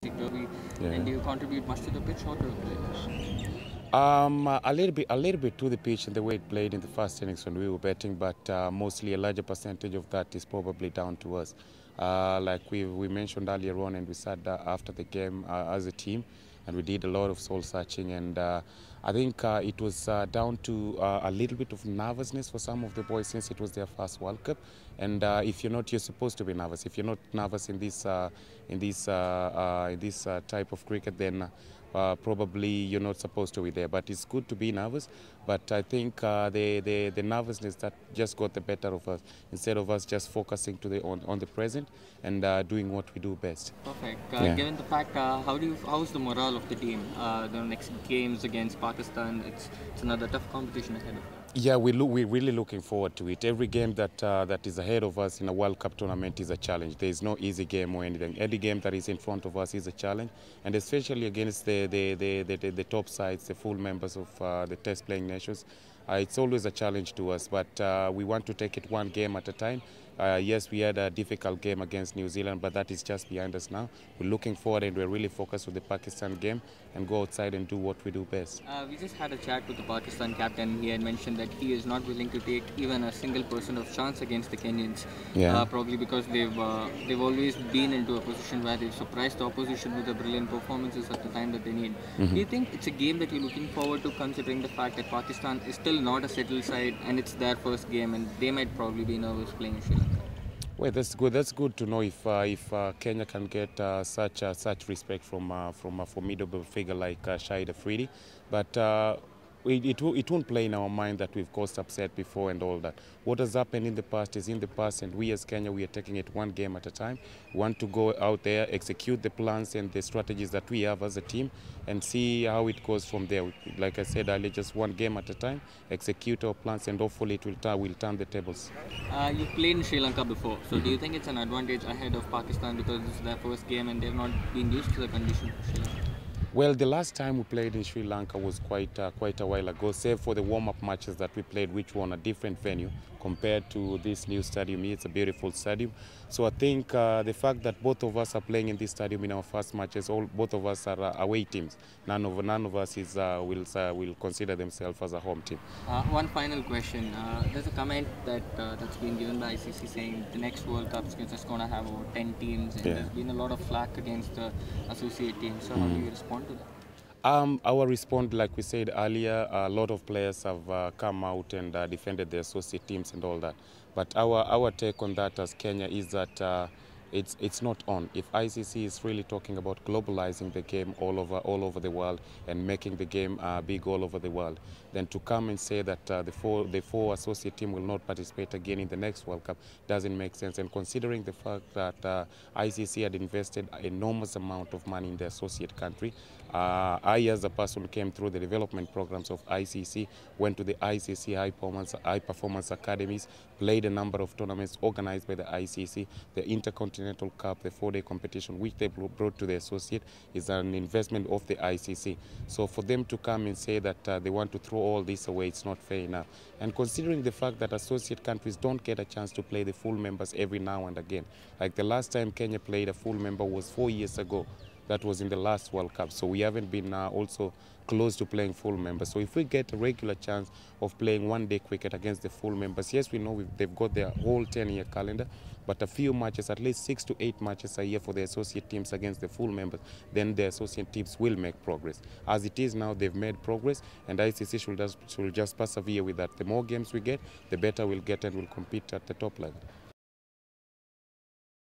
derby, Yeah. and do you contribute much to the pitch or to the players? A little bit to the pitch and the way it played in the first innings when we were betting, but mostly a larger percentage of that is probably down to us. Like we mentioned earlier on, and we sat after the game as a team, and we did a lot of soul searching, and I think it was down to a little bit of nervousness for some of the boys since it was their first World Cup. And if you're not, you're supposed to be nervous. If you're not nervous in this type of cricket, then probably you're not supposed to be there. But it's good to be nervous. But I think the nervousness that just got the better of us instead of us just focusing on the present and doing what we do best. Perfect. Yeah. Given the fact, how's the morale of the team? The next games against Pakistan, it's another tough competition ahead of us. Yeah, we're really looking forward to it. Every game that is ahead of us in a World Cup tournament is a challenge. There is no easy game or anything. Every game that is in front of us is a challenge, and especially against the top sides, the full members of the Test playing nations. It's always a challenge to us, but we want to take it one game at a time. Yes, we had a difficult game against New Zealand, but that is just behind us now. We're looking forward and we're really focused on the Pakistan game and go outside and do what we do best. We just had a chat with the Pakistan captain. He had mentioned that he is not willing to take even a single % of chance against the Kenyans. Yeah. Probably because they've always been into a position where they've surprised the opposition with the brilliant performances at the time that they need. Do you think it's a game that you're looking forward to, considering the fact that Pakistan is still not a settled side and it's their first game and they might probably be nervous playing Sri Lanka? Well, that's good. That's good to know if Kenya can get such respect from a formidable figure like Shahid Afridi, but it won't play in our mind that we've caused upset before and all that. What has happened in the past is in the past, and we as Kenya, we are taking it one game at a time. We want to go out there, execute the plans and the strategies that we have as a team, and see how it goes from there. Like I said earlier, just one game at a time, execute our plans, and hopefully it will turn the tables. You've played in Sri Lanka before, so do you think it's an advantage ahead of Pakistan because this is their first game and they've not been used to the conditions of Sri Lanka? Well, the last time we played in Sri Lanka was quite a while ago, save for the warm-up matches that we played, which were on a different venue compared to this new stadium. It's a beautiful stadium. So I think the fact that both of us are playing in this stadium in our first matches, both of us are away teams. None of us will consider themselves as a home team. One final question. There's a comment that's been given by ICC saying the next World Cup is just going to have over 10 teams, and there's been a lot of flack against the associate teams. So how do you respond to that? Our response, like we said earlier, a lot of players have come out and defended their associate teams and all that. But our take on that as Kenya is that it's not on. If ICC is really talking about globalizing the game all over the world and making the game big all over the world, then to come and say that the four associate team will not participate again in the next World Cup doesn't make sense. And considering the fact that ICC had invested an enormous amount of money in the associate country, I as a person came through the development programs of ICC, went to the ICC high performance academies, played a number of tournaments organized by the ICC, the Intercontinental Cup, the 4-day competition, which they brought to the associate, is an investment of the ICC. So for them to come and say that they want to throw all this away, it's not fair enough. And considering the fact that associate countries don't get a chance to play the full members every now and again, like the last time Kenya played a full member was 4 years ago. That was in the last World Cup, so we haven't been also close to playing full members. So if we get a regular chance of playing one-day cricket against the full members, yes, we know they've got their whole 10-year calendar, but a few matches, at least 6 to 8 matches a year for the associate teams against the full members, then the associate teams will make progress. As it is now, they've made progress, and ICC should just persevere with that. The more games we get, the better we'll get and we'll compete at the top level.